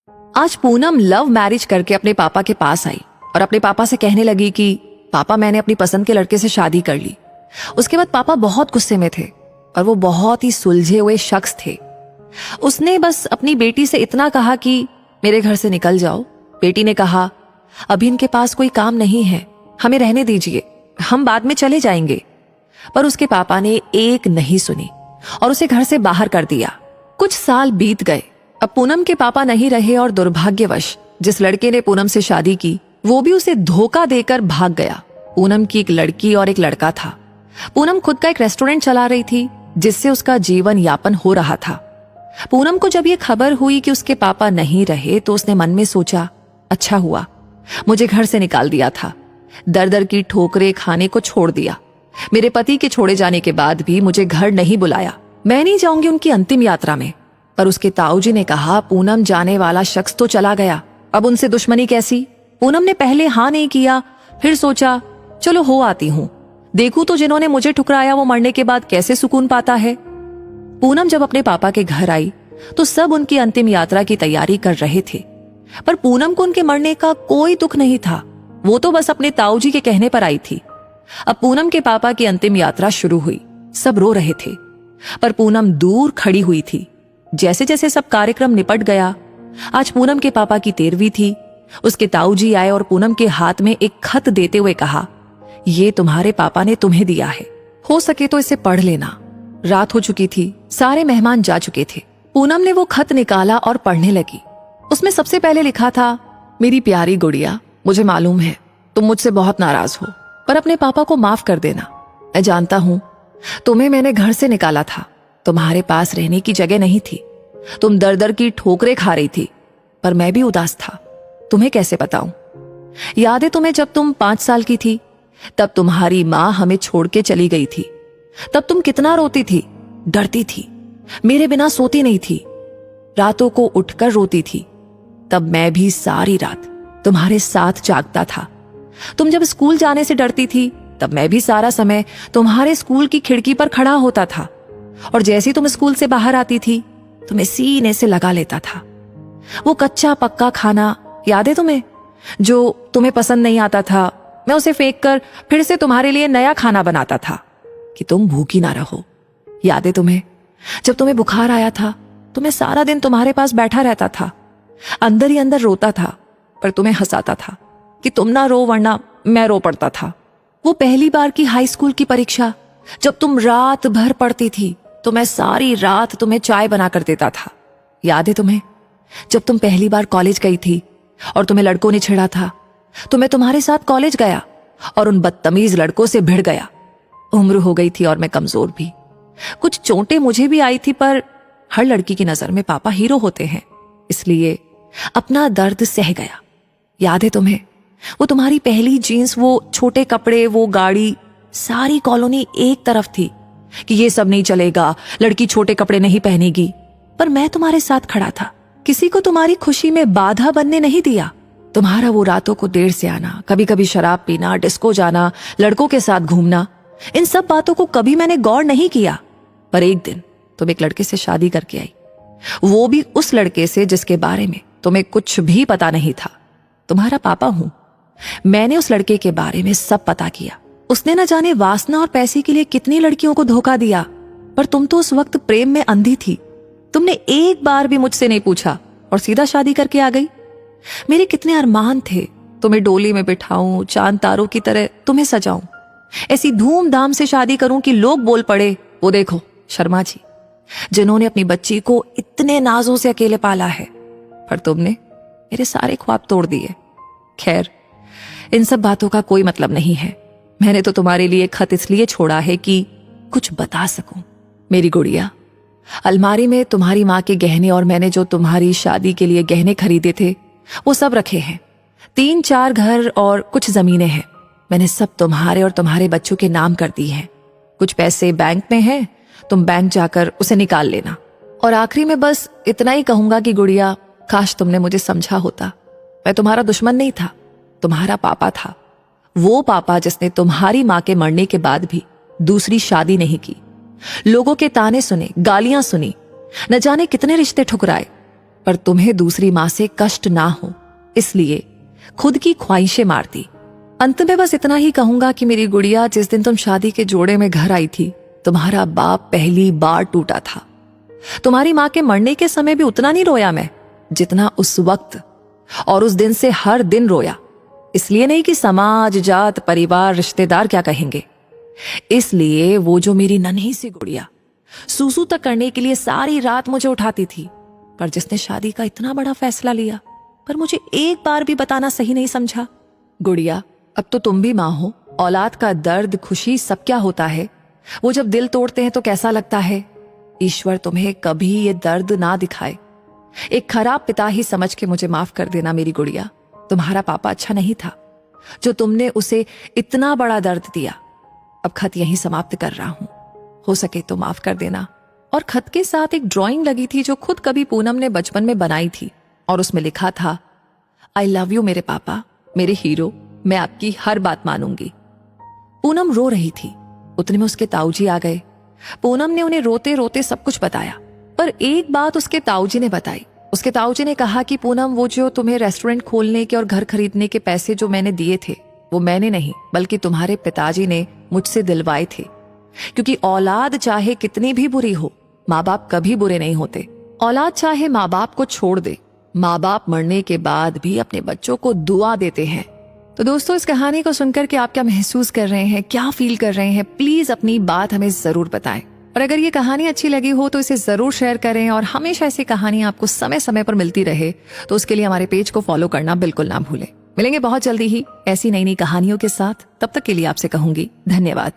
आज Poonam love marriage करके अपने पापा के पास आई और अपने पापा से कहने लगी कि पापा मैंने अपनी पसंद के लड़के से शादी कर ली। उसके बाद पापा बहुत गुस्से में थे और वो बहुत ही सुलझे हुए शख्स थे। उसने बस अपनी बेटी से इतना कहा कि मेरे घर से निकल जाओ। बेटी ने कहा अभी इनके पास कोई काम नहीं है, हमें रहने दीजिए, हम बाद में चले जाएंगे। पर उसके पापा ने एक नहीं सुनी और उसे घर से बाहर कर दिया। कुछ साल बीत गए। अब पूनम के पापा नहीं रहे और दुर्भाग्यवश जिस लड़के ने पूनम से शादी की वो भी उसे धोखा देकर भाग गया। पूनम की एक लड़की और एक लड़का था। पूनम खुद का एक रेस्टोरेंट चला रही थी जिससे उसका जीवन यापन हो रहा था। पूनम को जब ये खबर हुई कि उसके पापा नहीं रहे तो उसने मन में सोचा, अच्छा हुआ मुझे घर से निकाल दिया था, दर दर की ठोकरें खाने को छोड़ दिया। मेरे पति के छोड़े जाने के बाद भी मुझे घर नहीं बुलाया। मैं नहीं जाऊंगी उनकी अंतिम यात्रा में। पर उसके ताऊजी ने कहा पूनम जाने वाला शख्स तो चला गया, अब उनसे दुश्मनी कैसी। पूनम ने पहले हाँ नहीं किया, फिर सोचा चलो हो आती हूँ, देखूं तो जिन्होंने मुझे ठुकराया वो मरने के बाद कैसे सुकून पाता है। पूनम जब अपने पापा के घर आई तो सब उनकी अंतिम यात्रा की तैयारी कर रहे थे, पर पूनम को उनके मरने का कोई दुख नहीं था। वो तो बस अपने ताऊजी के कहने पर आई थी। अब पूनम के पापा की अंतिम यात्रा शुरू हुई। सब रो रहे थे पर पूनम दूर खड़ी हुई थी। जैसे जैसे सब कार्यक्रम निपट गया, आज पूनम के पापा की 13वीं थी। उसके ताऊजी आए और पूनम के हाथ में एक खत देते हुए कहा, ये तुम्हारे पापा ने तुम्हें दिया है, हो सके तो इसे पढ़ लेना। रात हो चुकी थी, सारे मेहमान जा चुके थे। पूनम ने वो खत निकाला और पढ़ने लगी। उसमें सबसे पहले लिखा था, मेरी प्यारी गुड़िया, मुझे मालूम है तुम मुझसे बहुत नाराज हो, पर अपने पापा को माफ कर देना। मैं जानता हूं तुम्हें मैंने घर से निकाला था, तुम्हारे पास रहने की जगह नहीं थी, तुम दर दर की ठोकरें खा रही थी, पर मैं भी उदास था, तुम्हें कैसे बताऊं। याद है तुम्हें जब तुम 5 साल की थी, तब तुम्हारी माँ हमें छोड़ के चली गई थी। तब तुम कितना रोती थी, डरती थी, मेरे बिना सोती नहीं थी, रातों को उठकर रोती थी। तब मैं भी सारी रात तुम्हारे साथ जागता था। तुम जब स्कूल जाने से डरती थी तब मैं भी सारा समय तुम्हारे स्कूल की खिड़की पर खड़ा होता था, और जैसे ही तुम स्कूल से बाहर आती थी तुम्हें सीने से लगा लेता था। वो कच्चा पक्का खाना याद है तुम्हें, जो तुम्हें पसंद नहीं आता था, मैं उसे फेंक कर फिर से तुम्हारे लिए नया खाना बनाता था कि तुम भूखी ना रहो। याद है तुम्हें जब तुम्हें बुखार आया था तो मैं सारा दिन तुम्हारे पास बैठा रहता था, अंदर ही अंदर रोता था, पर तुम्हें हंसाता था कि तुम ना रो वरना मैं रो पड़ता था। वो पहली बार की हाई स्कूल की परीक्षा जब तुम रात भर पढ़ती थी तो मैं सारी रात तुम्हें चाय बना कर देता था। याद है तुम्हें जब तुम पहली बार कॉलेज गई थी और तुम्हें लड़कों ने छेड़ा था, तो मैं तुम्हारे साथ कॉलेज गया और उन बदतमीज लड़कों से भिड़ गया। उम्र हो गई थी और मैं कमजोर भी, कुछ चोटें मुझे भी आई थी, पर हर लड़की की नजर में पापा हीरो होते हैं, इसलिए अपना दर्द सह गया। याद है तुम्हें वो तुम्हारी पहली जीन्स, वो छोटे कपड़े, वो गाड़ी, सारी कॉलोनी एक तरफ थी कि ये सब नहीं चलेगा, लड़की छोटे कपड़े नहीं पहनेगी, पर मैं तुम्हारे साथ खड़ा था, किसी को तुम्हारी खुशी में बाधा बनने नहीं दिया। तुम्हारा वो रातों को देर से आना, कभी कभी शराब पीना, डिस्को जाना, लड़कों के साथ घूमना, इन सब बातों को कभी मैंने गौर नहीं किया। पर एक दिन तुम एक लड़के से शादी करके आई, वो भी उस लड़के से जिसके बारे में तुम्हें कुछ भी पता नहीं था। तुम्हारा पापा हूं, मैंने उस लड़के के बारे में सब पता किया। उसने न जाने वासना और पैसे के लिए कितनी लड़कियों को धोखा दिया, पर तुम तो उस वक्त प्रेम में अंधी थी। तुमने एक बार भी मुझसे नहीं पूछा और सीधा शादी करके आ गई। मेरे कितने अरमान थे, तुम्हें डोली में बिठाऊं, चांद तारों की तरह तुम्हें सजाऊं, ऐसी धूमधाम से शादी करूं कि लोग बोल पड़े, वो देखो शर्मा जी, जिन्होंने अपनी बच्ची को इतने नाजों से अकेले पाला है। पर तुमने मेरे सारे ख्वाब तोड़ दिए। खैर, इन सब बातों का कोई मतलब नहीं है। मैंने तो तुम्हारे लिए खत इसलिए छोड़ा है कि कुछ बता सकूं। मेरी गुड़िया, अलमारी में तुम्हारी माँ के गहने और मैंने जो तुम्हारी शादी के लिए गहने खरीदे थे वो सब रखे हैं। 3-4 घर और कुछ जमीनें हैं, मैंने सब तुम्हारे और तुम्हारे बच्चों के नाम कर दी हैं। कुछ पैसे बैंक में हैं, तुम बैंक जाकर उसे निकाल लेना। और आखिरी में बस इतना ही कहूंगा कि गुड़िया, काश तुमने मुझे समझा होता। मैं तुम्हारा दुश्मन नहीं था, तुम्हारा पापा था, वो पापा जिसने तुम्हारी माँ के मरने के बाद भी दूसरी शादी नहीं की, लोगों के ताने सुने, गालियां सुनी, न जाने कितने रिश्ते ठुकराए, पर तुम्हें दूसरी माँ से कष्ट ना हो इसलिए खुद की ख्वाहिशें मारती। अंत में बस इतना ही कहूंगा कि मेरी गुड़िया, जिस दिन तुम शादी के जोड़े में घर आई थी, तुम्हारा बाप पहली बार टूटा था। तुम्हारी माँ के मरने के समय भी उतना नहीं रोया मैं जितना उस वक्त, और उस दिन से हर दिन रोया। इसलिए नहीं कि समाज, जात, परिवार, रिश्तेदार क्या कहेंगे, इसलिए वो जो मेरी नन्ही सी गुड़िया सूसू तक करने के लिए सारी रात मुझे उठाती थी, पर जिसने शादी का इतना बड़ा फैसला लिया पर मुझे एक बार भी बताना सही नहीं समझा। गुड़िया, अब तो तुम भी माँ हो। औलाद का दर्द, खुशी सब क्या होता है, वो जब दिल तोड़ते हैं तो कैसा लगता है। ईश्वर तुम्हें कभी ये दर्द ना दिखाए। एक खराब पिता ही समझ के मुझे माफ कर देना मेरी गुड़िया। तुम्हारा पापा अच्छा नहीं था जो तुमने उसे इतना बड़ा दर्द दिया। अब खत यहीं समाप्त कर रहा हूं, हो सके तो माफ कर देना। और खत के साथ एक ड्राइंग लगी थी जो खुद कभी पूनम ने बचपन में बनाई थी, और उसमें लिखा था, आई लव यू मेरे पापा, मेरे हीरो, मैं आपकी हर बात मानूंगी। पूनम रो रही थी, उतने में उसके ताऊजी आ गए। पूनम ने उन्हें रोते रोते सब कुछ बताया, पर एक बात उसके ताऊजी ने बताई। उसके ताऊजी ने कहा कि पूनम, वो जो तुम्हें रेस्टोरेंट खोलने के और घर खरीदने के पैसे जो मैंने दिए थे, वो मैंने नहीं बल्कि तुम्हारे पिताजी ने मुझसे दिलवाए थे। क्योंकि औलाद चाहे कितनी भी बुरी हो, माँ बाप कभी बुरे नहीं होते। औलाद चाहे माँ बाप को छोड़ दे, माँ बाप मरने के बाद भी अपने बच्चों को दुआ देते हैं। तो दोस्तों, इस कहानी को सुनकर के आप क्या महसूस कर रहे हैं, क्या फील कर रहे हैं, प्लीज अपनी बात हमें जरूर बताएं। और अगर ये कहानी अच्छी लगी हो तो इसे जरूर शेयर करें, और हमेशा ऐसी कहानी आपको समय समय पर मिलती रहे तो उसके लिए हमारे पेज को फॉलो करना बिल्कुल ना भूलें। मिलेंगे बहुत जल्दी ही ऐसी नई नई कहानियों के साथ। तब तक के लिए आपसे कहूंगी धन्यवाद।